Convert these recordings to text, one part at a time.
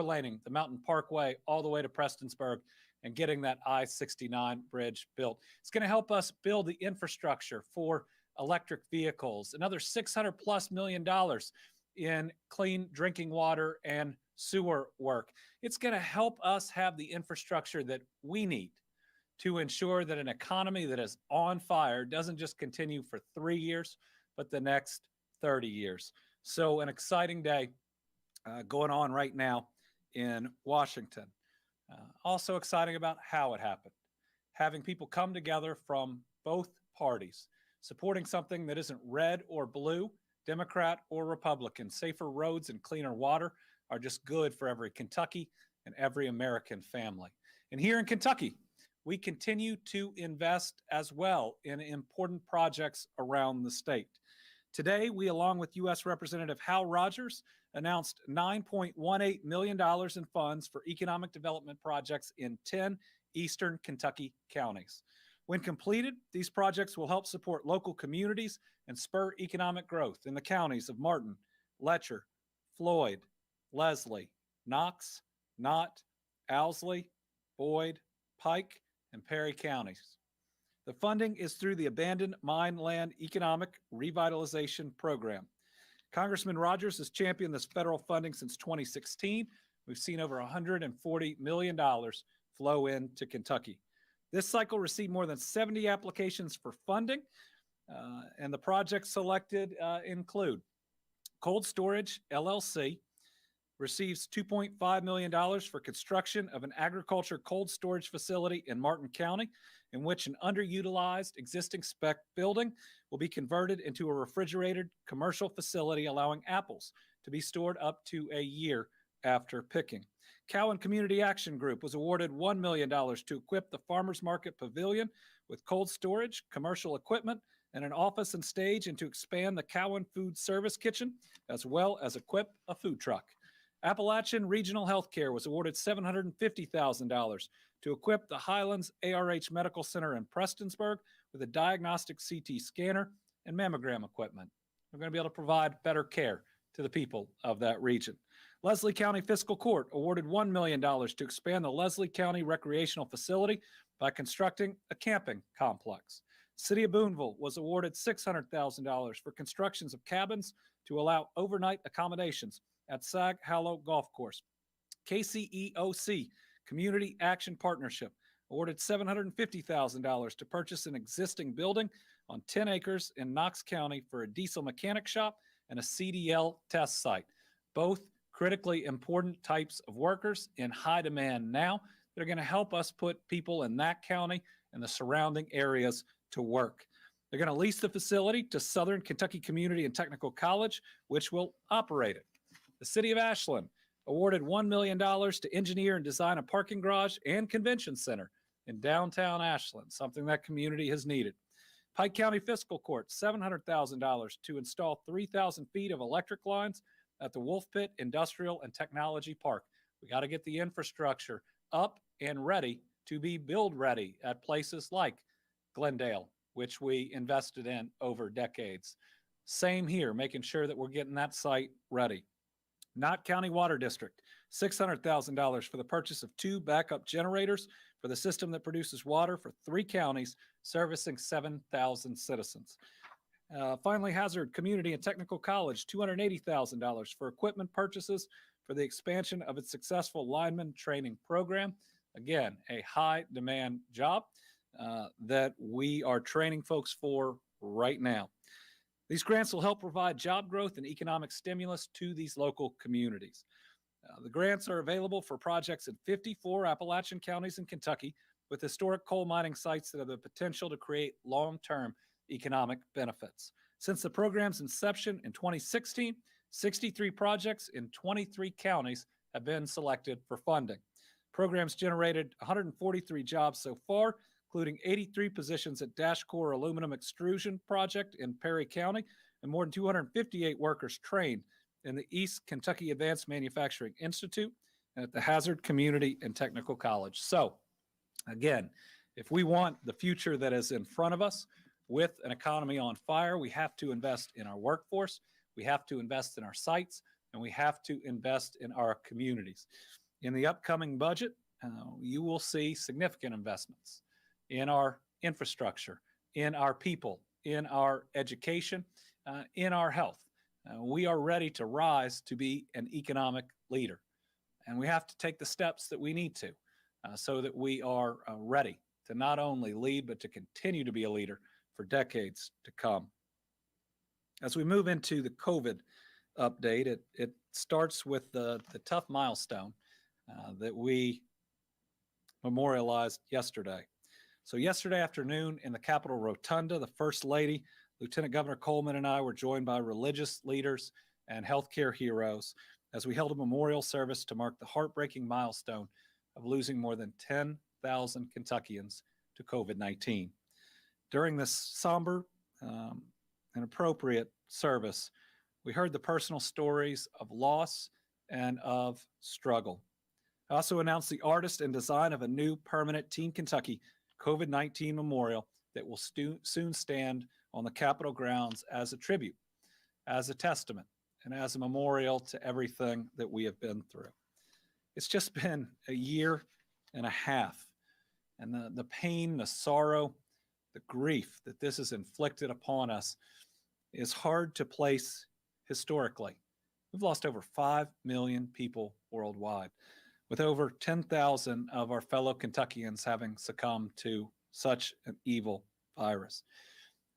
laning the Mountain Parkway all the way to Prestonsburg and getting that I-69 bridge built. It's going to help us build the infrastructure for electric vehicles, another $600+ million in clean drinking water and sewer work. It's going to help us have the infrastructure that we need to ensure that an economy that is on fire doesn't just continue for 3 years, but the next 30 years. So an exciting day going on right now in Washington. Also exciting about how it happened. Having people come together from both parties, supporting something that isn't red or blue, Democrat or Republican. Safer roads and cleaner water are just good for every Kentucky and every American family. And here in Kentucky, we continue to invest as well in important projects around the state. Today, we, along with U.S. Representative Hal Rogers, announced $9.18 million in funds for economic development projects in 10 eastern Kentucky counties. When completed, these projects will help support local communities and spur economic growth in the counties of Martin, Letcher, Floyd, Leslie, Knox, Knott, Owsley, Boyd, Pike, and Perry counties. The funding is through the Abandoned Mine Land Economic Revitalization Program. Congressman Rogers has championed this federal funding since 2016. We've seen over $140 million flow into Kentucky. This cycle received more than 70 applications for funding, and the projects selected include Cold Storage LLC receives $2.5 million for construction of an agriculture cold storage facility in Martin County, in which an underutilized existing spec building will be converted into a refrigerated commercial facility allowing apples to be stored up to a year after picking. Cowan Community Action Group was awarded $1 million to equip the Farmers Market Pavilion with cold storage, commercial equipment, and an office and stage, and to expand the Cowan Food Service Kitchen, as well as equip a food truck. Appalachian Regional Healthcare was awarded $750,000 to equip the Highlands ARH Medical Center in Prestonsburg with a diagnostic CT scanner and mammogram equipment. We're going to be able to provide better care to the people of that region. Leslie County Fiscal Court awarded $1 million to expand the Leslie County Recreational Facility by constructing a camping complex. City of Boonville was awarded $600,000 for constructions of cabins to allow overnight accommodations at Sag Hallow Golf Course. KCEOC, Community Action Partnership, awarded $750,000 to purchase an existing building on 10 acres in Knox County for a diesel mechanic shop and a CDL test site. Both critically important types of workers in high demand now that are going to help us put people in that county and the surrounding areas to work. They're going to lease the facility to Southern Kentucky Community and Technical College, which will operate it. The City of Ashland awarded $1 million to engineer and design a parking garage and convention center in downtown Ashland, something that community has needed. Pike County Fiscal Court, $700,000 to install 3,000 feet of electric lines at the Wolf Pit Industrial and Technology Park. We got to get the infrastructure up and ready to be build ready at places like Glendale, which we invested in over decades. Same here, making sure that we're getting that site ready. Knott County Water District, $600,000 for the purchase of 2 backup generators for the system that produces water for 3 counties, servicing 7,000 citizens. Finally, Hazard Community and Technical College, $280,000 for equipment purchases for the expansion of its successful lineman training program. Again, a high demand job that we are training folks for right now. These grants will help provide job growth and economic stimulus to these local communities. The grants are available for projects in 54 Appalachian counties in Kentucky with historic coal mining sites that have the potential to create long-term economic benefits. Since the program's inception in 2016, 63 projects in 23 counties have been selected for funding. Programs generated 143 jobs so far, including 83 positions at Dash Core Aluminum Extrusion Project in Perry County, and more than 258 workers trained in the East Kentucky Advanced Manufacturing Institute and at the Hazard Community and Technical College. So, again, if we want the future that is in front of us with an economy on fire, we have to invest in our workforce. We have to invest in our sites. and we have to invest in our communities. In the upcoming budget, you will see significant investments in our infrastructure, in our people, in our education, in our health. We are ready to rise to be an economic leader, and we have to take the steps that we need to so that we are ready to not only lead, but to continue to be a leader for decades to come. As we move into the COVID update, it starts with the tough milestone that we memorialized yesterday. So yesterday afternoon in the Capitol Rotunda, the First Lady, Lieutenant Governor Coleman, and I were joined by religious leaders and healthcare heroes as we held a memorial service to mark the heartbreaking milestone of losing more than 10,000 Kentuckians to COVID-19. During this somber and appropriate service, we heard the personal stories of loss and of struggle. I also announced the artist and design of a new permanent Team Kentucky COVID-19 memorial that will soon stand on the Capitol grounds as a tribute, as a testament, and as a memorial to everything that we have been through. It's just been a year and a half, and the pain, the sorrow, the grief that this has inflicted upon us is hard to place historically. We've lost over 5 million people worldwide, with over 10,000 of our fellow Kentuckians having succumbed to such an evil virus.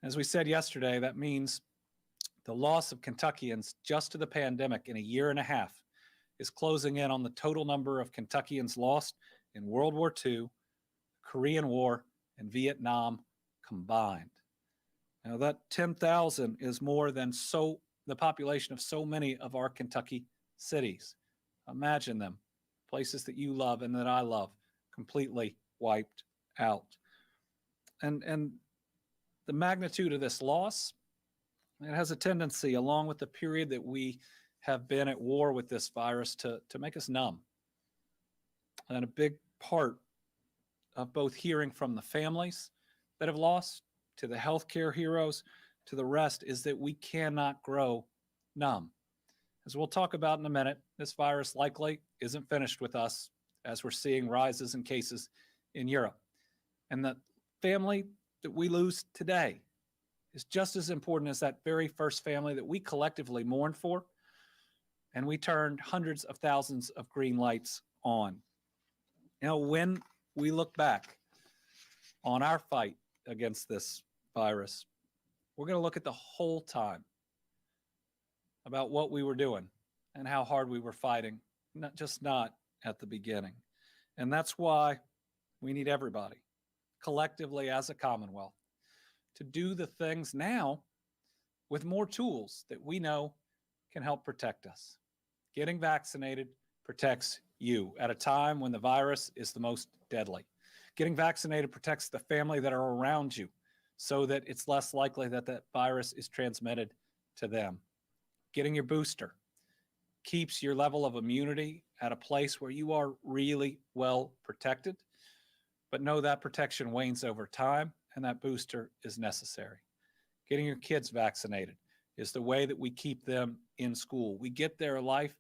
As we said yesterday, that means the loss of Kentuckians just to the pandemic in a year and a half is closing in on the total number of Kentuckians lost in World War II, Korean War, and Vietnam combined. Now that 10,000 is more than the population of so many of our Kentucky cities. Imagine them, places that you love and that I love, completely wiped out. And the magnitude of this loss, it has a tendency, along with the period that we have been at war with this virus, to make us numb. And a big part of both hearing from the families that have lost, to the healthcare heroes, to the rest, is that we cannot grow numb. As we'll talk about in a minute, this virus likely isn't finished with us, as we're seeing rises in cases in Europe. And the family that we lose today is just as important as that very first family that we collectively mourned for, and we turned hundreds of thousands of green lights on. You know, when we look back on our fight against this virus, we're going to look at the whole time about what we were doing and how hard we were fighting, not at the beginning. And that's why we need everybody, collectively as a Commonwealth, to do the things now with more tools that we know can help protect us. Getting vaccinated protects you at a time when the virus is the most deadly. Getting vaccinated protects the family that are around you so that it's less likely that that virus is transmitted to them. Getting your booster keeps your level of immunity at a place where you are really well protected, but know that protection wanes over time and that booster is necessary. Getting your kids vaccinated is the way that we keep them in school. We get their life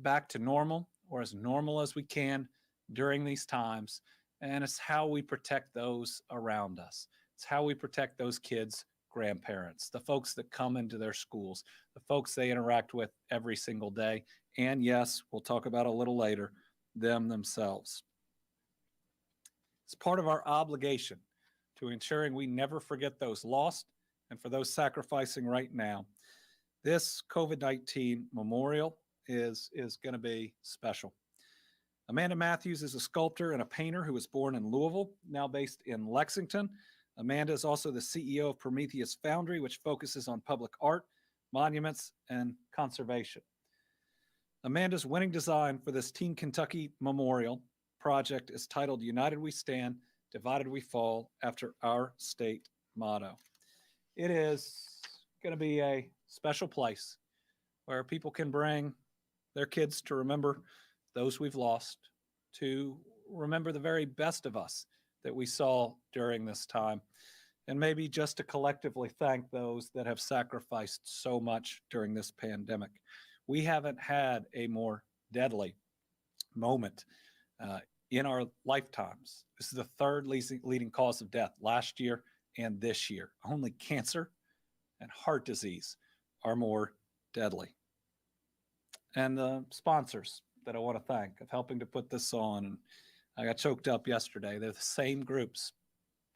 back to normal, or as normal as we can during these times, and it's how we protect those around us. It's how we protect those kids' grandparents, the folks that come into their schools, the folks they interact with every single day, and yes, we'll talk about a little later, them themselves. It's part of our obligation to ensuring we never forget those lost and for those sacrificing right now. This COVID-19 memorial is going to be special. Amanda Matthews is a sculptor and a painter who was born in Louisville, now based in Lexington. Amanda is also the CEO of Prometheus Foundry, which focuses on public art, monuments, and conservation. Amanda's winning design for this Team Kentucky Memorial project is titled United We Stand, Divided We Fall, after our state motto. It is going to be a special place where people can bring their kids to remember those we've lost, to remember the very best of us that we saw during this time, and maybe just to collectively thank those that have sacrificed so much during this pandemic. We haven't had a more deadly moment in our lifetimes. This is the third leading cause of death last year and this year. Only cancer and heart disease are more deadly. And the sponsors that I want to thank of helping to put this on. And I got choked up yesterday. They're the same groups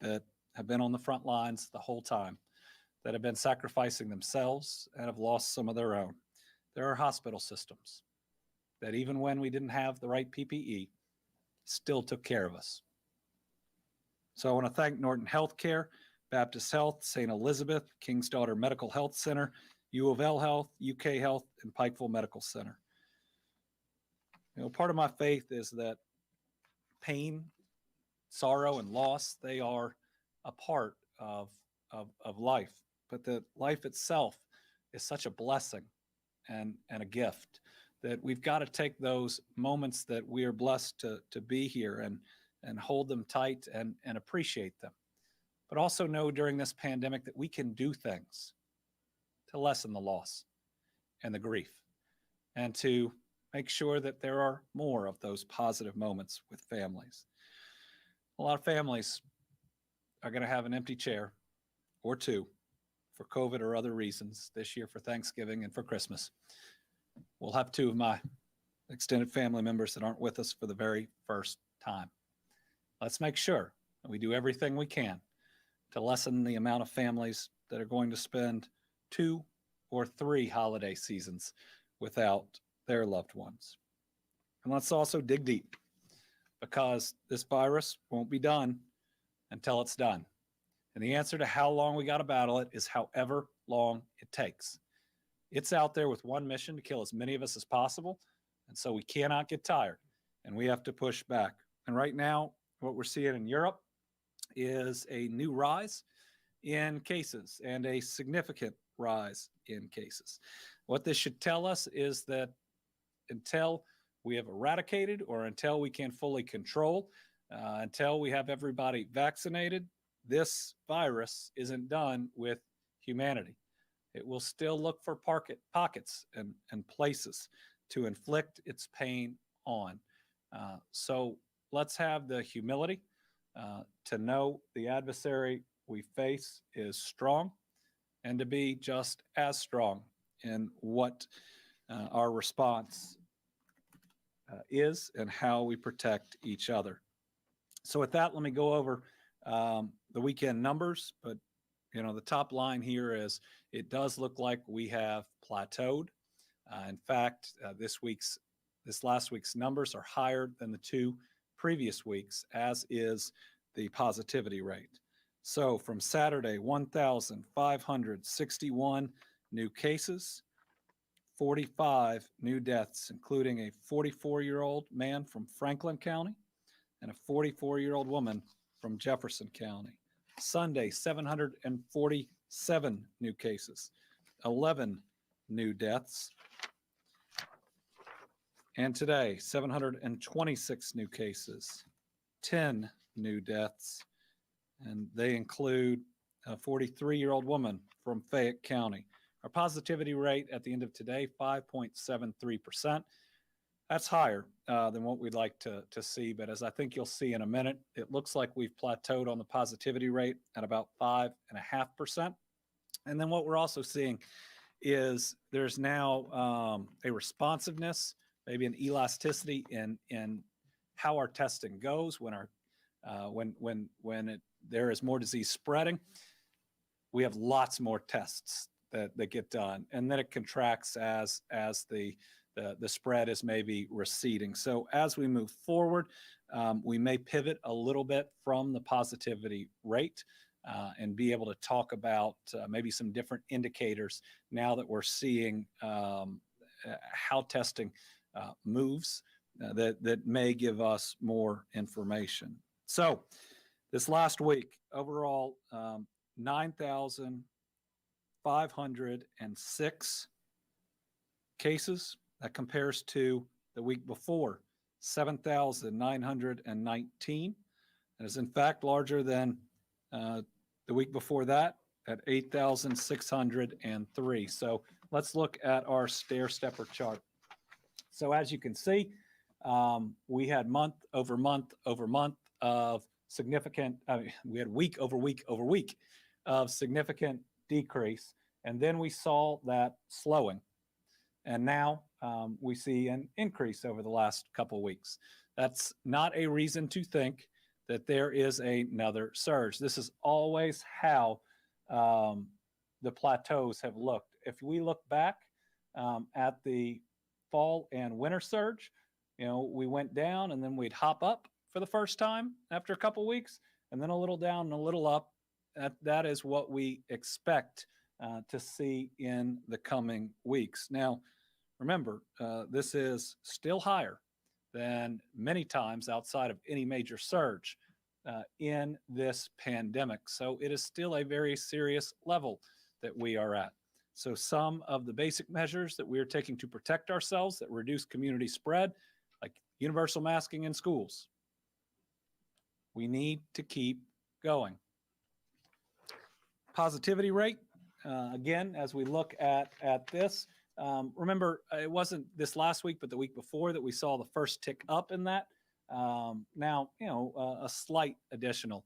that have been on the front lines the whole time, that have been sacrificing themselves and have lost some of their own. There are hospital systems that even when we didn't have the right PPE, still took care of us. So I want to thank Norton Healthcare, Baptist Health, St. Elizabeth, King's Daughter Medical Health Center, U of L Health, UK Health, and Pikeville Medical Center. You know, part of my faith is that pain, sorrow, and loss, they are a part of life, but that life itself is such a blessing and a gift that we've got to take those moments that we are blessed to be here and hold them tight and appreciate them. But also know during this pandemic that we can do things to lessen the loss and the grief and to make sure that there are more of those positive moments with families. A lot of families are going to have an empty chair or two for COVID or other reasons this year for Thanksgiving and for Christmas. We'll have two of my extended family members that aren't with us for the very first time. Let's make sure that we do everything we can to lessen the amount of families that are going to spend 2 or 3 holiday seasons without their loved ones. And let's also dig deep, because this virus won't be done until it's done. And the answer to how long we got to battle it is however long it takes. It's out there with one mission to kill as many of us as possible. And so we cannot get tired, and we have to push back. And right now, what we're seeing in Europe is a new rise in cases and a significant rise in cases. What this should tell us is that until we have eradicated, or until we can fully control, until we have everybody vaccinated, this virus isn't done with humanity. It will still look for pockets and places to inflict its pain on. So let's have the humility to know the adversary we face is strong, and to be just as strong in what our response is and how we protect each other. So with that, let me go over the weekend numbers. But you know, the top line here is it does look like we have plateaued. In fact, this last week's numbers are higher than the 2 previous weeks, as is the positivity rate. So from Saturday, 1,561 new cases, 45 new deaths, including a 44-year-old man from Franklin County and a 44-year-old woman from Jefferson County. Sunday, 747 new cases, 11 new deaths. And today, 726 new cases, 10 new deaths, and they include a 43-year-old woman from Fayette County. Our positivity rate at the end of today, 5.73%. That's higher than what we'd like to see, but as I think you'll see in a minute, it looks like we've plateaued on the positivity rate at about 5.5%. And then what we're also seeing is there's now a responsiveness, maybe an elasticity in how our testing goes when there is more disease spreading. We have lots more tests that get done, and then it contracts as the spread is maybe receding. So as we move forward, we may pivot a little bit from the positivity rate and be able to talk about maybe some different indicators now that we're seeing how testing moves that may give us more information. So this last week, overall, 9,506 cases. That compares to the week before, 7,919. And is in fact larger than the week before that at 8,603. So let's look at our stair stepper chart. So as you can see, we had month over month over month of significant, we had week over week over week of significant decrease. And then we saw that slowing. And now we see an increase over the last couple of weeks. That's not a reason to think that there is another surge. This is always how the plateaus have looked. If we look back at the fall and winter surge, we went down and then we'd hop up for the first time after a couple of weeks, and then a little down and a little up. That is what we expect to see in the coming weeks. Now, remember, this is still higher than many times outside of any major surge in this pandemic. So it is still a very serious level that we are at. So some of the basic measures that we are taking to protect ourselves that reduce community spread, like universal masking in schools, we need to keep going. Positivity rate, again, as we look at this, remember, it wasn't this last week, but the week before that we saw the first tick up in that. Now, a slight additional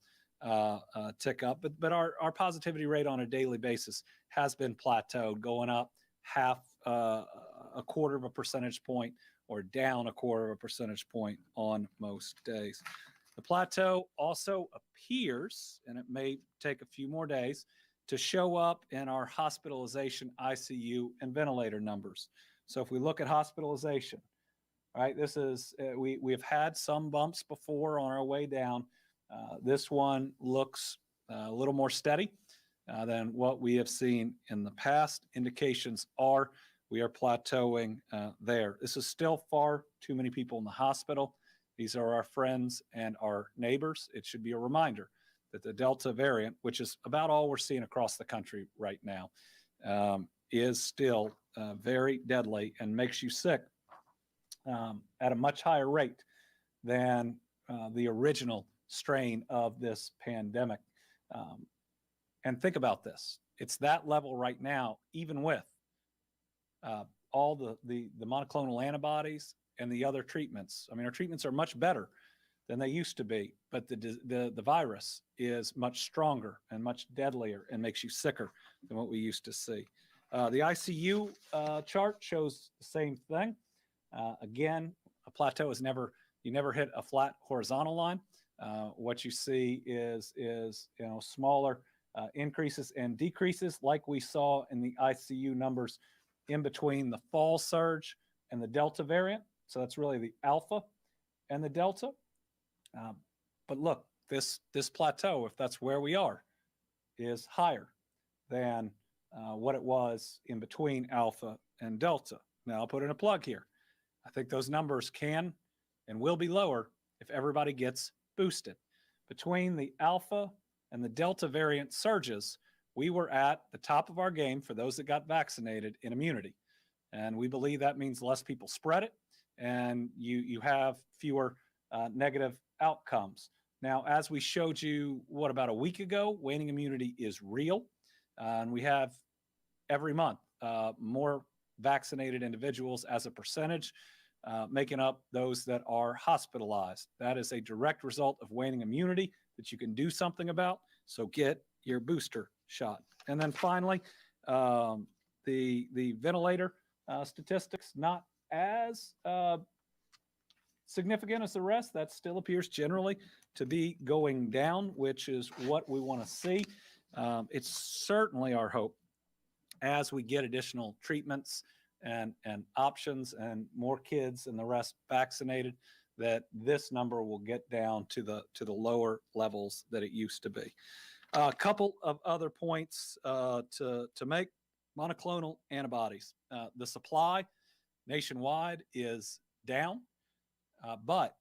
tick up, but our positivity rate on a daily basis has been plateaued, going up a quarter of a percentage point or down a quarter of a percentage point on most days. The plateau also appears, and it may take a few more days, to show up in our hospitalization, ICU, and ventilator numbers. So if we look at hospitalization, right, this is, we have had some bumps before on our way down. This one looks a little more steady than what we have seen in the past. Indications are we are plateauing there. This is still far too many people in the hospital. These are our friends and our neighbors. It should be a reminder that the Delta variant, which is about all we're seeing across the country right now, is still very deadly and makes you sick at a much higher rate than the original strain of this pandemic. And think about this. It's that level right now, even with all the monoclonal antibodies and the other treatments. I mean, our treatments are much better than they used to be, but the virus is much stronger and much deadlier and makes you sicker than what we used to see. The ICU chart shows the same thing. Again, a plateau is you never hit a flat horizontal line. What you see is smaller increases and decreases like we saw in the ICU numbers in between the fall surge and the Delta variant. So that's really the Alpha and the Delta. But look, this plateau, if that's where we are, is higher than what it was in between Alpha and Delta. Now, I'll put in a plug here. I think those numbers can and will be lower if everybody gets boosted. Between the Alpha and the Delta variant surges, we were at the top of our game for those that got vaccinated in immunity. And we believe that means less people spread it and you have fewer negative outcomes. Now, as we showed you, about a week ago, waning immunity is real. And we have every month more vaccinated individuals as a percentage, making up those that are hospitalized. That is a direct result of waning immunity that you can do something about. So get your booster shot. And then finally, the ventilator statistics, not as significant as the rest. That still appears generally to be going down, which is what we want to see. It's certainly our hope as we get additional treatments and options and more kids and the rest vaccinated, that this number will get down to the lower levels that it used to be. A couple of other points to make. Monoclonal antibodies. The supply nationwide is down, but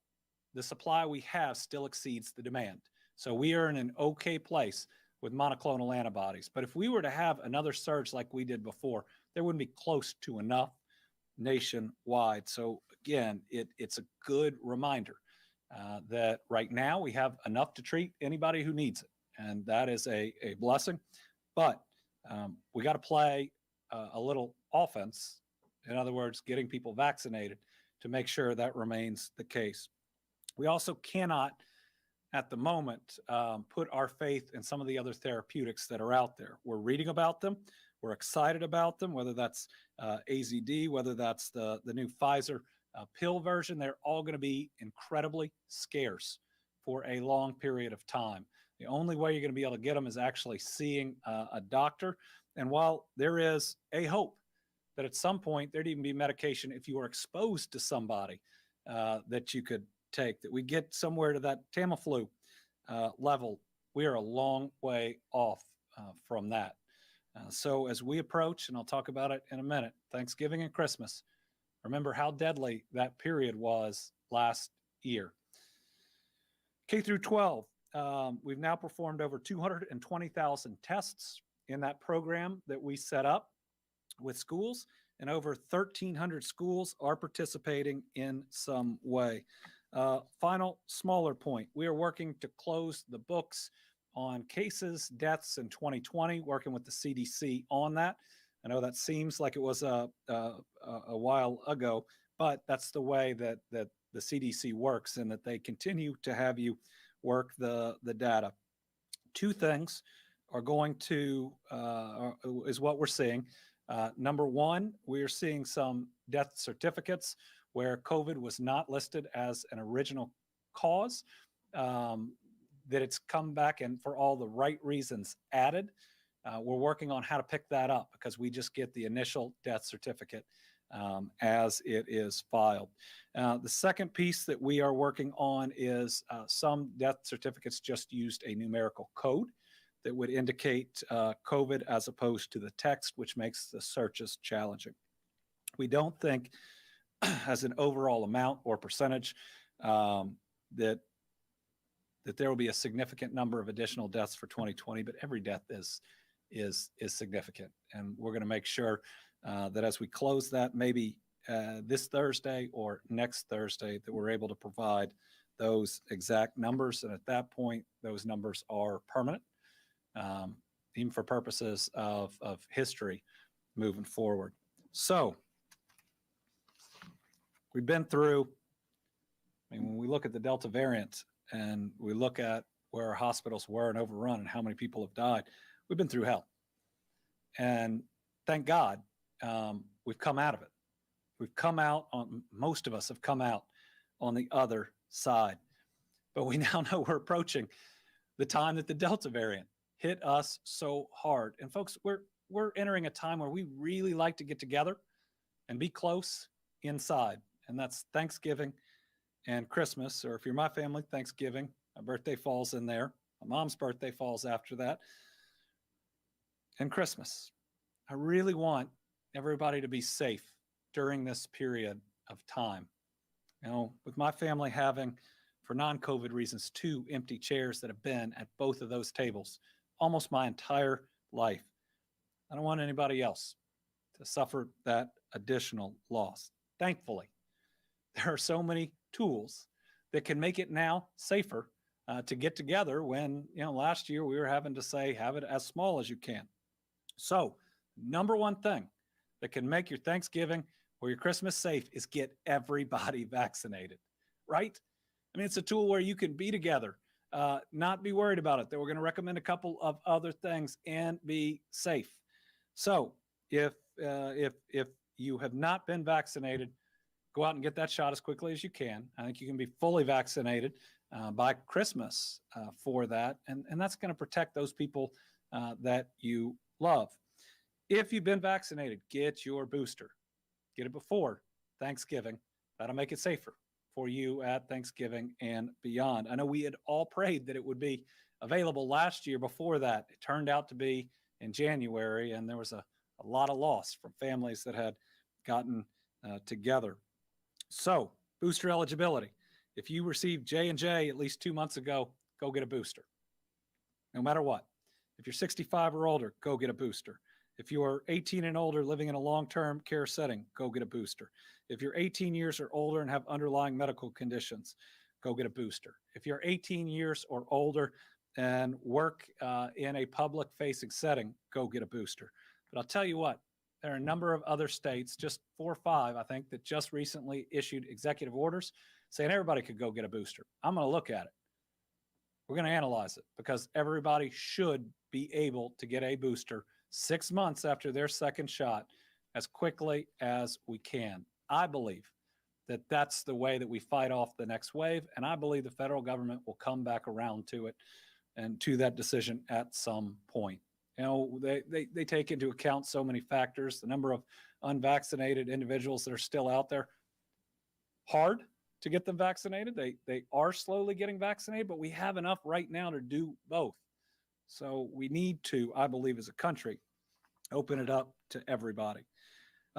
the supply we have still exceeds the demand. So we are in an okay place with monoclonal antibodies. But if we were to have another surge like we did before, there wouldn't be close to enough nationwide. So again, it's a good reminder that right now we have enough to treat anybody who needs it. And that is a blessing. But we got to play a little offense. In other words, getting people vaccinated to make sure that remains the case. We also cannot, at the moment, put our faith in some of the other therapeutics that are out there. We're reading about them. We're excited about them, whether that's AZD, whether that's the new Pfizer pill version. They're all going to be incredibly scarce for a long period of time. The only way you're going to be able to get them is actually seeing a doctor. And while there is a hope that at some point there'd even be medication if you were exposed to somebody that you could take, that we get somewhere to that Tamiflu level, we are a long way off from that. So as we approach, and I'll talk about it in a minute, Thanksgiving and Christmas, remember how deadly that period was last year. K through 12, we've now performed over 220,000 tests in that program that we set up with schools, and over 1,300 schools are participating in some way. Final smaller point, we are working to close the books on cases, deaths in 2020, working with the CDC on that. I know that seems like it was a while ago, but that's the way that the CDC works, and that they continue to have you work the data. Two things are going to, is what we're seeing. Number one, we are seeing some death certificates where COVID was not listed as an original cause, that it's come back and for all the right reasons added. We're working on how to pick that up because we just get the initial death certificate as it is filed. The second piece that we are working on is some death certificates just used a numerical code that would indicate COVID as opposed to the text, which makes the searches challenging. We don't think as an overall amount or percentage that there will be a significant number of additional deaths for 2020, but every death is significant. And we're going to make sure that as we close that, maybe this Thursday or next Thursday, that we're able to provide those exact numbers. And at that point, those numbers are permanent, even for purposes of history moving forward. So we've been through, I mean, when we look at the Delta variant and we look at where our hospitals were and overrun and how many people have died, we've been through hell. And thank God, we've come out of it. We've come out on, most of us have come out on the other side. But we now know we're approaching the time that the Delta variant hit us so hard. And folks, we're entering a time where we really like to get together and be close inside. And that's Thanksgiving and Christmas, or if you're my family, Thanksgiving. My birthday falls in there. My mom's birthday falls after that. And Christmas. I really want everybody to be safe during this period of time. You know, with my family having, for non-COVID reasons, 2 empty chairs that have been at both of those tables almost my entire life, I don't want anybody else to suffer that additional loss. Thankfully, there are so many tools that can make it now safer to get together when, you know, last year we were having to say, have it as small as you can. So, number one thing that can make your Thanksgiving or your Christmas safe is get everybody vaccinated, right? I mean, it's a tool where you can be together, not be worried about it. That we're going to recommend a couple of other things and be safe. So, if you have not been vaccinated, go out and get that shot as quickly as you can. I think you can be fully vaccinated by Christmas for that, and that's going to protect those people that you love. If you've been vaccinated, get your booster. Get it before Thanksgiving. That'll make it safer for you at Thanksgiving and beyond. I know we had all prayed that it would be available last year before that. It turned out to be in January, and there was a lot of loss from families that had gotten together. So, booster eligibility. If you received J&J at least 2 months ago, go get a booster. No matter what. If you're 65 or older, go get a booster. If you are 18 and older living in a long-term care setting, go get a booster. If you're 18 years or older and have underlying medical conditions, go get a booster. If you're 18 years or older and work in a public-facing setting, go get a booster. But I'll tell you what, There are a number of other states, just 4 or 5, I think, that just recently issued executive orders saying everybody could go get a booster. I'm going to look at it. We're going to analyze it because everybody should be able to get a booster 6 months after their second shot as quickly as we can. I believe that that's the way that we fight off the next wave, and I believe the federal government will come back around to it and to that decision at some point. You know, they take into account so many factors, the number of unvaccinated individuals that are still out there. Hard to get them vaccinated. They are slowly getting vaccinated, but we have enough right now to do both. So we need to, I believe, as a country, open it up to everybody.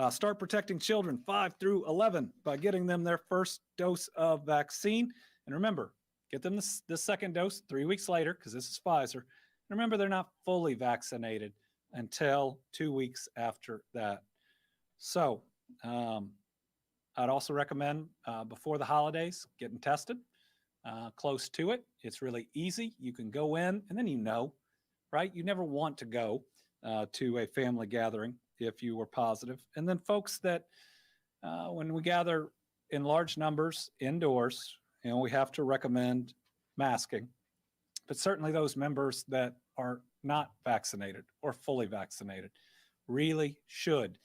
Start protecting children 5 through 11 by getting them their first dose of vaccine. And remember, get them the second dose 3 weeks later, because this is Pfizer. And remember, they're not fully vaccinated until 2 weeks after that. So I'd also recommend before the holidays, getting tested close to it. It's really easy. You can go in and then you know, right? You never want to go to a family gathering if you were positive. And then folks that when we gather in large numbers indoors, you know, we have to recommend masking. But certainly those members that are not vaccinated or fully vaccinated really should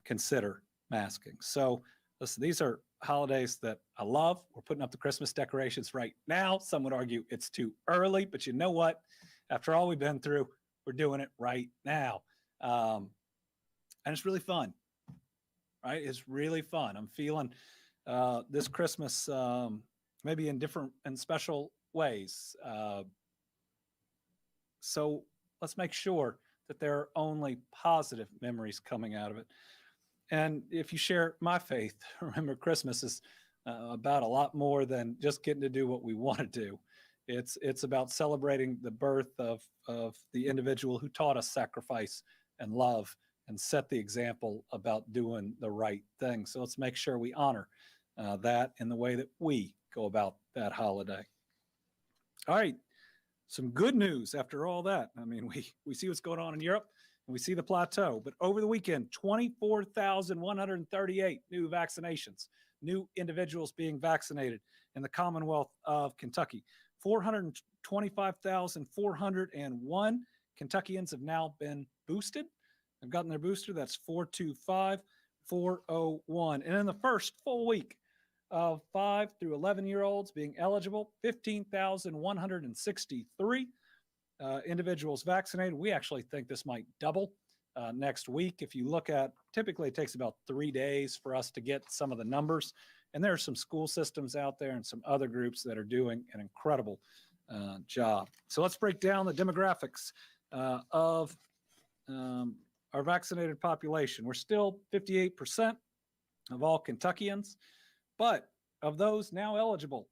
consider masking. So listen, these are holidays that I love. We're putting up the Christmas decorations right now. Some would argue it's too early, but you know what? After all we've been through, we're doing it right now. And it's really fun, right? It's really fun. I'm feeling this Christmas maybe in different and special ways. So let's make sure that there are only positive memories coming out of it. And if you share my faith, remember Christmas is about a lot more than just getting to do what we want to do. It's about celebrating the birth of the individual who taught us sacrifice and love and set the example about doing the right thing. So let's make sure we honor that in the way that we go about that holiday. All right, some good news after all that. I mean, we see what's going on in Europe and we see the plateau, but over the weekend, 24,138 new vaccinations, new individuals being vaccinated in the Commonwealth of Kentucky. 425,401 Kentuckians have now been boosted. They've gotten their booster. That's 425,401. And in the first full week of 5 through 11-year-olds being eligible, 15,163 individuals vaccinated. We actually think this might double next week. If you look at, typically it takes about 3 days for us to get some of the numbers. And there are some school systems out there and some other groups that are doing an incredible job. So let's break down the demographics of our vaccinated population. We're still 58% of all Kentuckians, but of those now eligible,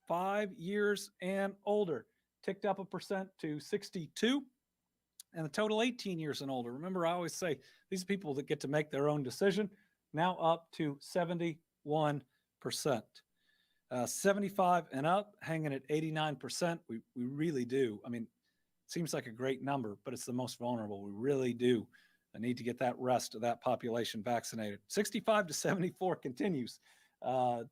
5 years and older, ticked up 1% to 62, and the total 18 years and older. Remember, I always say these are people that get to make their own decision, now up to 71%. 75 and up, hanging at 89%. We really do. I mean, it seems like a great number, but it's the most vulnerable. We really do need to get that rest of that population vaccinated. 65 to 74 continues to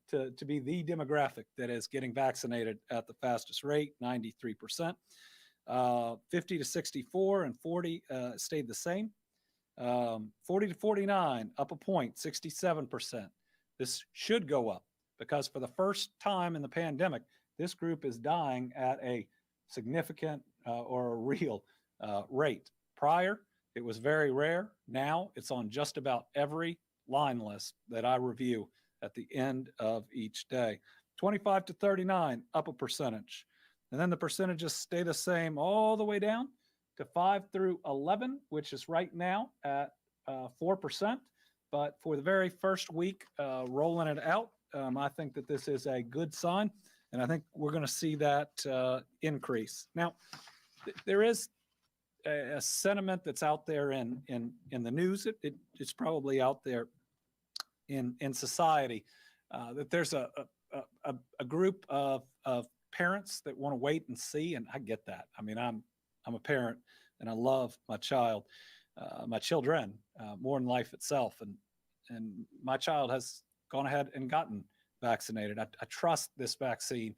be the demographic that is getting vaccinated at the fastest rate, 93%. 50 to 64 and 40 stayed the same. 40 to 49, up a point, 67%. This should go up because for the first time in the pandemic, this group is dying at a significant or a real rate. Prior, it was very rare. Now it's on just about every line list that I review at the end of each day. 25 to 39, up a percentage. And then the percentages stay the same all the way down to 5 through 11, which is right now at 4%. But for the very first week, rolling it out, I think that this is a good sign. And I think we're going to see that increase. Now, there is a sentiment that's out there in the news. It's probably out there in society that there's a group of parents that want to wait and see, and I get that. I mean, I'm a parent and I love my child, my children more than life itself. And my child has gone ahead and gotten vaccinated. I trust this vaccine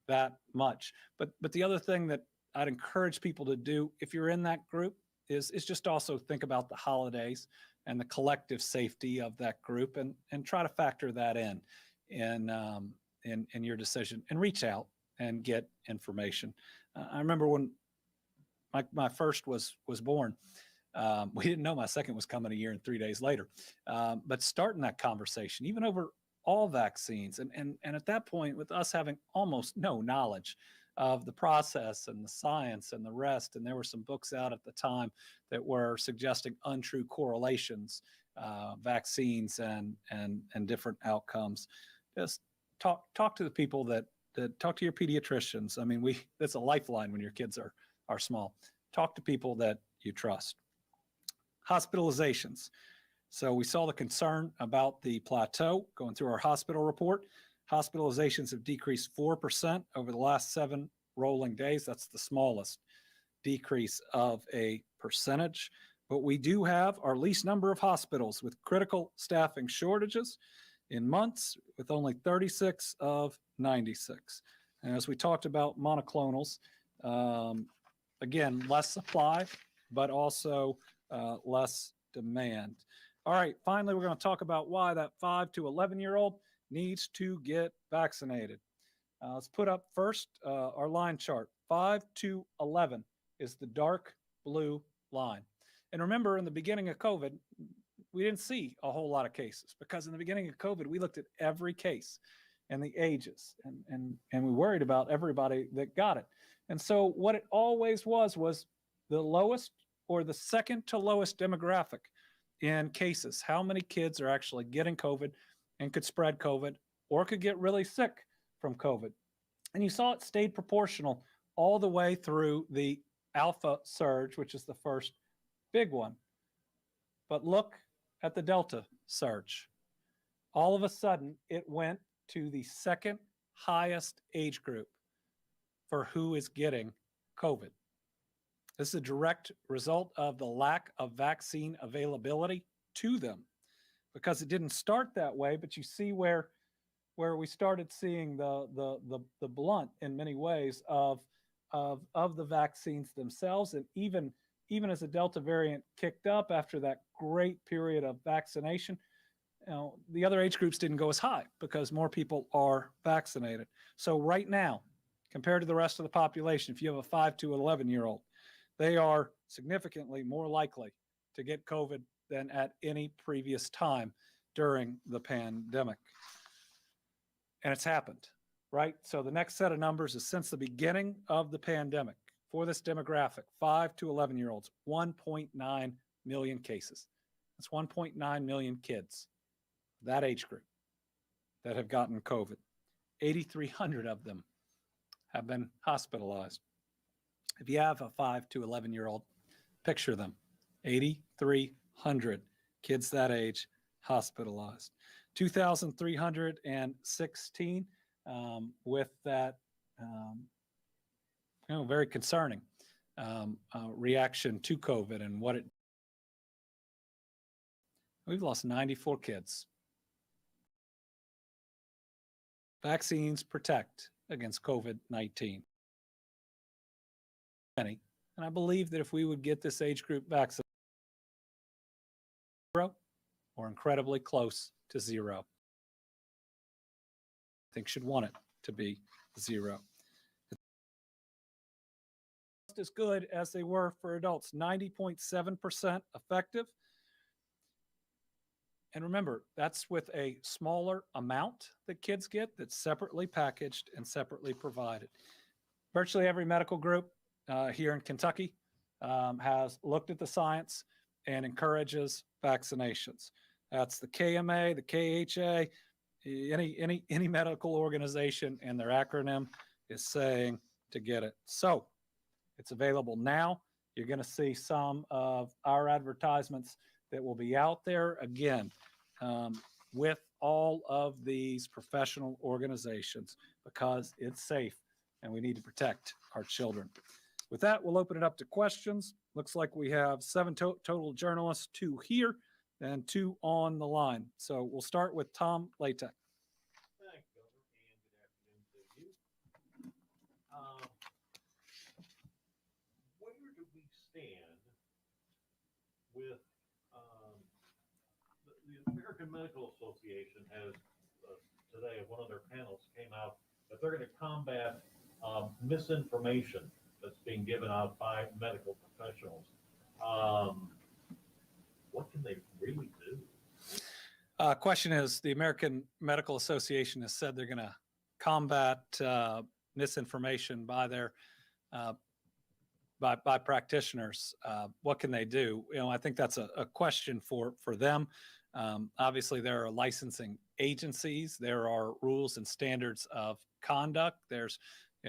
that much. But the other thing that I'd encourage people to do if you're in that group is just also think about the holidays and the collective safety of that group, and try to factor that in your decision, and reach out and get information. I remember when my first was born. We didn't know my second was coming a year and 3 days later. But starting that conversation, even over all vaccines, and at that point, with us having almost no knowledge of the process and the science and the rest, and there were some books out at the time that were suggesting untrue correlations, vaccines and different outcomes. Just talk to the people that talk to your pediatricians. I mean, that's a lifeline when your kids are small. Talk to people that you trust. Hospitalizations. So we saw the concern about the plateau going through our hospital report. Hospitalizations have decreased 4% over the last 7 rolling days. That's the smallest decrease of a percentage. But we do have our least number of hospitals with critical staffing shortages in months, with only 36 of 96. And as we talked about monoclonals, again, less supply, but also less demand. All right, finally, we're going to talk about why that 5 to 11-year-old needs to get vaccinated. Let's put up first our line chart. 5 to 11 is the dark blue line. And remember, in the beginning of COVID, we didn't see a whole lot of cases, because in the beginning of COVID, we looked at every case and the ages, and we worried about everybody that got it. And so what it always was the lowest or the second to lowest demographic in cases. How many kids are actually getting COVID and could spread COVID or could get really sick from COVID? And you saw it stayed proportional all the way through the alpha surge, which is the first big one. But look at the delta surge. All of a sudden, it went to the second highest age group for who is getting COVID. This is a direct result of the lack of vaccine availability to them, because it didn't start that way. But you see where we started seeing the blunt, in many ways, of the vaccines themselves. And even as the Delta variant kicked up after that great period of vaccination, the other age groups didn't go as high because more people are vaccinated. So right now, compared to the rest of the population, if you have a 5 to 11-year-old, they are significantly more likely to get COVID than at any previous time during the pandemic. And it's happened, right? So the next set of numbers is since the beginning of the pandemic for this demographic, 5 to 11-year-olds, 1.9 million cases. That's 1.9 million kids, that age group, that have gotten COVID. 8,300 of them have been hospitalized. If you have a 5 to 11-year-old, picture them, 8,300 kids that age hospitalized. 2,316 with that, very concerning reaction to COVID and what it. We've lost 94 kids. Vaccines protect against COVID-19. And I believe that if we would get this age group vaccinated, zero or incredibly close to zero, I think should want it to be zero. Just as good as they were for adults, 90.7% effective. And remember, that's with a smaller amount that kids get that's separately packaged and separately provided. Virtually every medical group here in Kentucky has looked at the science and encourages vaccinations. That's the KMA, the KHA, any medical organization, and their acronym is saying to get it. So it's available now. You're going to see some of our advertisements that will be out there again with all of these professional organizations, because it's safe and we need to protect our children. With that, we'll open it up to questions. Looks like we have 7 total journalists, 2 here and 2 on the line. So we'll start with Tom Latek. Thanks, Governor, and good afternoon to you. Where do we stand with the American Medical Association has today, one of their panels came out that they're going to combat misinformation that's being given out by medical professionals. What can they really do? Question is, the American Medical Association has said they're going to combat misinformation by their by practitioners. What can they do? I think that's a question for them. Obviously, there are licensing agencies. There are rules and standards of conduct. There's,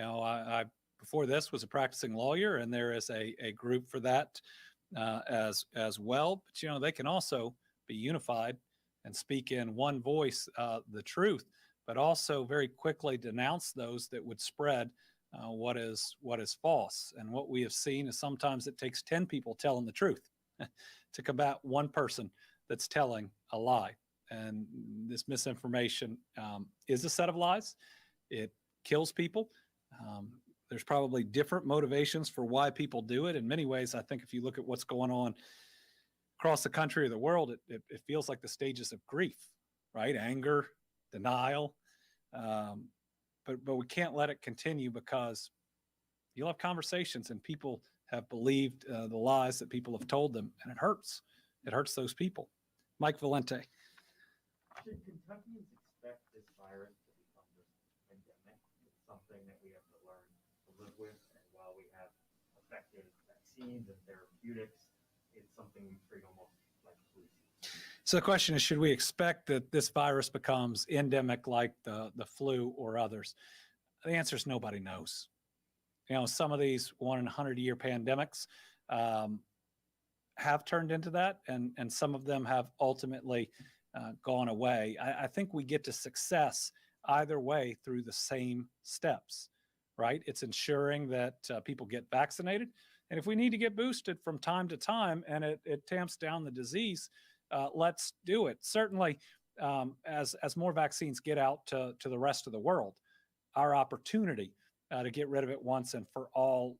I before this was a practicing lawyer, and there is a group for that as well. But they can also be unified and speak in one voice the truth, but also very quickly denounce those that would spread what is false. And what we have seen is sometimes it takes 10 people telling the truth to combat one person that's telling a lie. And this misinformation is a set of lies. It kills people. There's probably different motivations for why people do it. In many ways, I think if you look at what's going on across the country or the world, it feels like the stages of grief, right? Anger, denial. But we can't let it continue, because you'll have conversations and people have believed the lies that people have told them, and it hurts. It hurts those people. Mike Valente. Should Kentuckians expect this virus to become just endemic? It's something that we have to learn to live with, and while we have effective vaccines and therapeutics, it's something we treat almost like flu season. So the question is, should we expect that this virus becomes endemic like the flu or others? The answer is nobody knows. Some of these 1 in 100-year pandemics have turned into that, and some of them have ultimately gone away. I think we get to success either way through the same steps, right? It's ensuring that people get vaccinated. And if we need to get boosted from time to time and it tamps down the disease, let's do it. Certainly, as more vaccines get out to the rest of the world, our opportunity to get rid of it once and for all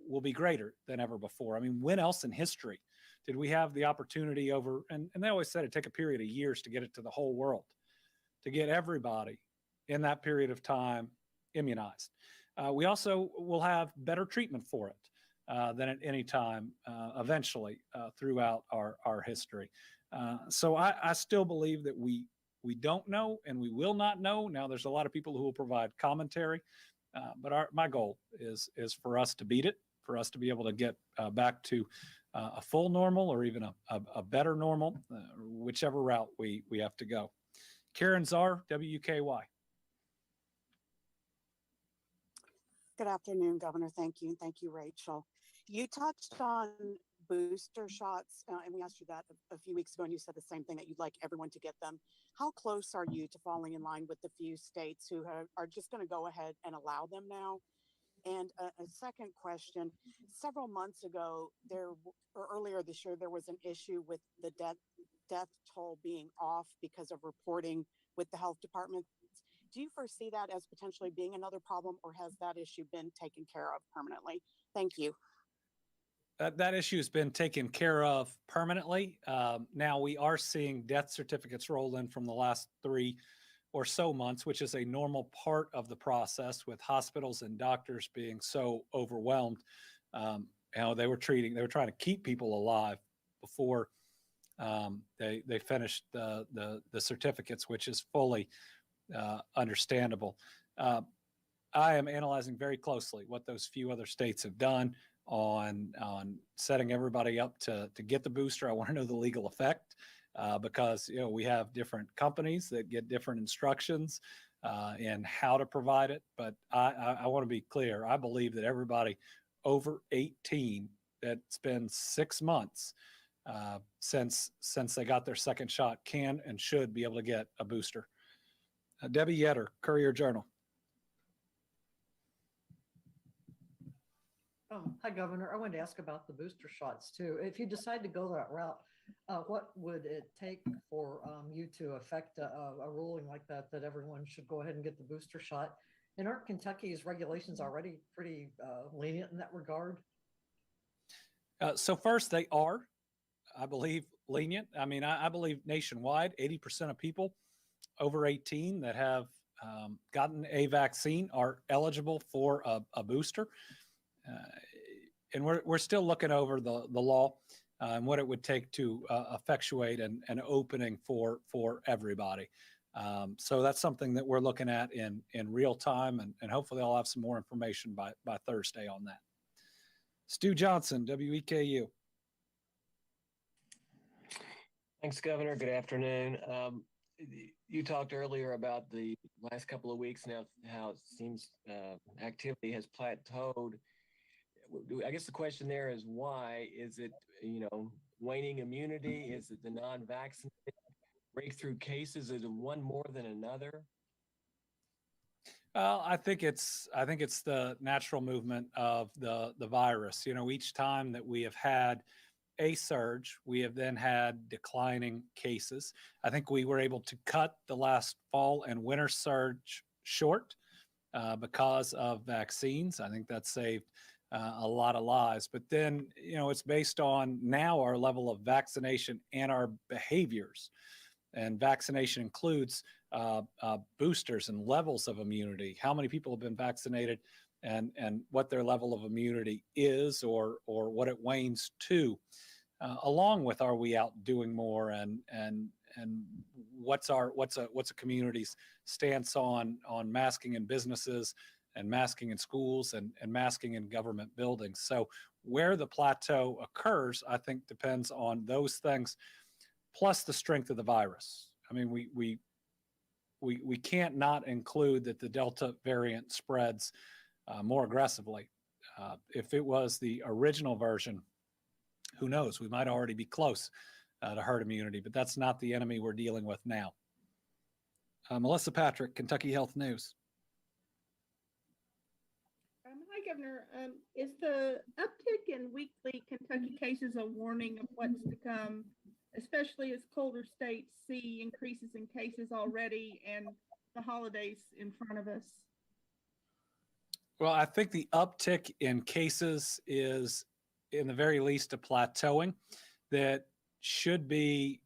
will be greater than ever before. I mean, when else in history did we have the opportunity over, and they always said it'd take a period of years to get it to the whole world, to get everybody in that period of time immunized. We also will have better treatment for it than at any time eventually throughout our history. So I still believe that we don't know and we will not know. Now, there's a lot of people who will provide commentary, but my goal is for us to beat it, for us to be able to get back to a full normal or even a better normal, whichever route we have to go. Karen Czar, WKY. Good afternoon, Governor. Thank you. And thank you, Rachel. You touched on booster shots, and we asked you that a few weeks ago, and you said the same thing, that you'd like everyone to get them. How close are you to falling in line with the few states who are just going to go ahead and allow them now? And a second question, several months ago, or earlier this year, there was an issue with the death toll being off because of reporting with the health department. Do you foresee that as potentially being another problem, or has that issue been taken care of permanently? Thank you. That issue has been taken care of permanently. Now we are seeing death certificates roll in from the last 3 or so months, which is a normal part of the process, with hospitals and doctors being so overwhelmed. They were trying to keep people alive before they finished the certificates, which is fully understandable. I am analyzing very closely what those few other states have done on setting everybody up to get the booster. I want to know the legal effect, because we have different companies that get different instructions in how to provide it. But I want to be clear. I believe that everybody over 18 that's been 6 months since they got their second shot can and should be able to get a booster. Debbie Yetter, Courier Journal. Hi, Governor. I wanted to ask about the booster shots too. If you decide to go that route, what would it take for you to affect a ruling like that, that everyone should go ahead and get the booster shot? And aren't Kentucky's regulations already pretty lenient in that regard? So first, they are, I believe, lenient. I mean, I believe nationwide, 80% of people over 18 that have gotten a vaccine are eligible for a booster. And we're still looking over the law and what it would take to effectuate an opening for everybody. So that's something that we're looking at in real time, and hopefully I'll have some more information by Thursday on that. Stu Johnson, WEKU. Thanks, Governor. Good afternoon. You talked earlier about the last couple of weeks now, how it seems activity has plateaued. I guess the question there is why? Is it, waning immunity? Is it the non-vaccinated breakthrough cases? Is it one more than another? Well, I think it's the natural movement of the virus. Each time that we have had a surge, we have then had declining cases. I think we were able to cut the last fall and winter surge short because of vaccines. I think that saved a lot of lives. But then, it's based on now our level of vaccination and our behaviors. And vaccination includes boosters and levels of immunity, how many people have been vaccinated and what their level of immunity is or what it wanes to, along with are we out doing more and what's a community's stance on masking in businesses and masking in schools and masking in government buildings. So where the plateau occurs, I think depends on those things, plus the strength of the virus. I mean, we can't not include that the Delta variant spreads more aggressively. If it was the original version, who knows? We might already be close to herd immunity, but that's not the enemy we're dealing with now. Melissa Patrick, Kentucky Health News. Hi, Governor. Is the uptick in weekly Kentucky cases a warning of what's to come, especially as colder states see increases in cases already and the holidays in front of us? Well, I think the uptick in cases is, in the very least, a plateauing that should be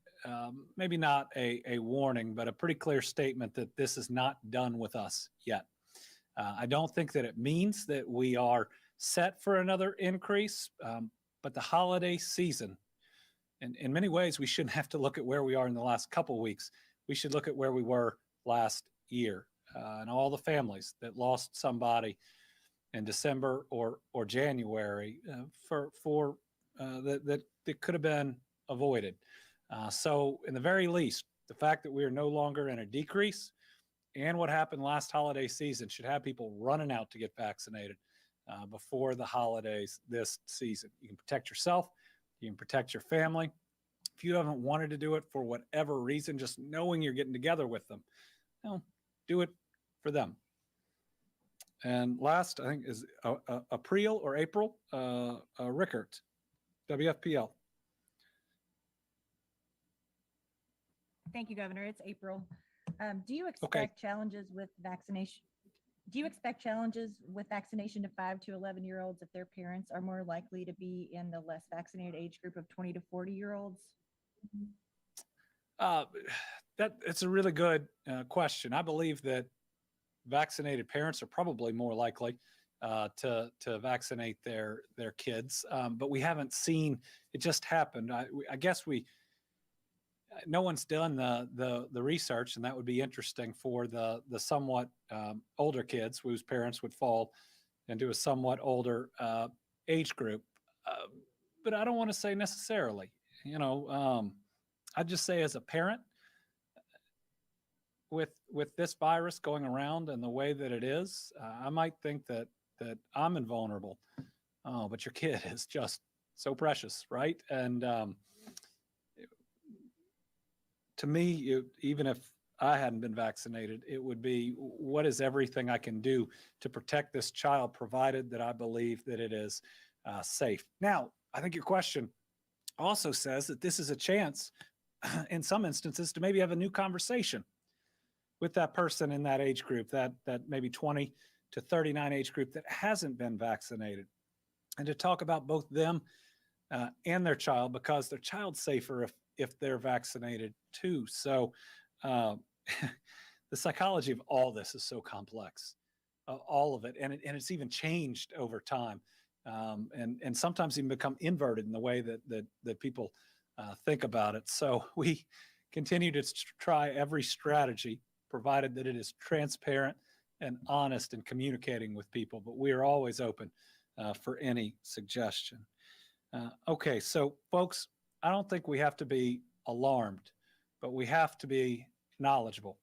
maybe not a warning, but a pretty clear statement that this is not done with us yet. I don't think that it means that we are set for another increase, but the holiday season, in many ways, we shouldn't have to look at where we are in the last couple of weeks. We should look at where we were last year, and all the families that lost somebody in December or January that could have been avoided. So in the very least, the fact that we are no longer in a decrease and what happened last holiday season should have people running out to get vaccinated before the holidays this season. You can protect yourself. You can protect your family. If you haven't wanted to do it for whatever reason, just knowing you're getting together with them, do it for them. And last, I think, is April Rickert, WFPL. Thank you, Governor. It's April. Do you expect challenges with vaccination? Do you expect challenges with vaccination to 5 to 11-year-olds if their parents are more likely to be in the less vaccinated age group of 20 to 40-year-olds? It's a really good question. I believe that vaccinated parents are probably more likely to vaccinate their kids, but we haven't seen it just happen. I guess no one's done the research, and that would be interesting for the somewhat older kids whose parents would fall into a somewhat older age group. But I don't want to say necessarily. I'd just say as a parent, with this virus going around and the way that it is, I might think that I'm invulnerable. Oh, but your kid is just so precious, right? And to me, even if I hadn't been vaccinated. It would be, what is everything I can do to protect this child, provided that I believe that it is safe. Now, I think your question also says that this is a chance in some instances to maybe have a new conversation with that person in that age group, that maybe 20 to 39 age group that hasn't been vaccinated, and to talk about both them and their child, because their child's safer if they're vaccinated too. So the psychology of all this is so complex, all of it, and it's even changed over time, and sometimes even become inverted in the way that people think about it. So we continue to try every strategy, provided that it is transparent and honest in communicating with people. But we are always open for any suggestion. Okay, so folks, I don't think we have to be alarmed, but we have to be knowledgeable,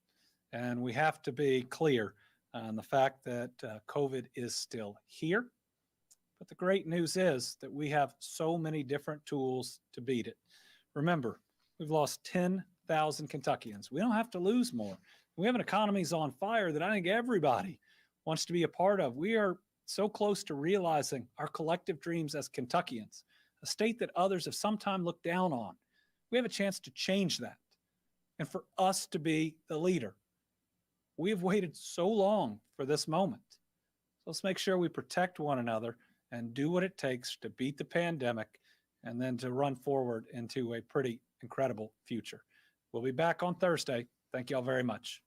and we have to be clear on the fact that COVID is still here. But the great news is that we have so many different tools to beat it. Remember, we've lost 10,000 Kentuckians. We don't have to lose more. We have an economy on fire that I think everybody wants to be a part of. We are so close to realizing our collective dreams as Kentuckians, a state that others have sometime looked down on. We have a chance to change that, and for us to be the leader. We have waited so long for this moment. So let's make sure we protect one another and do what it takes to beat the pandemic, and then to run forward into a pretty incredible future. We'll be back on Thursday. Thank you all very much.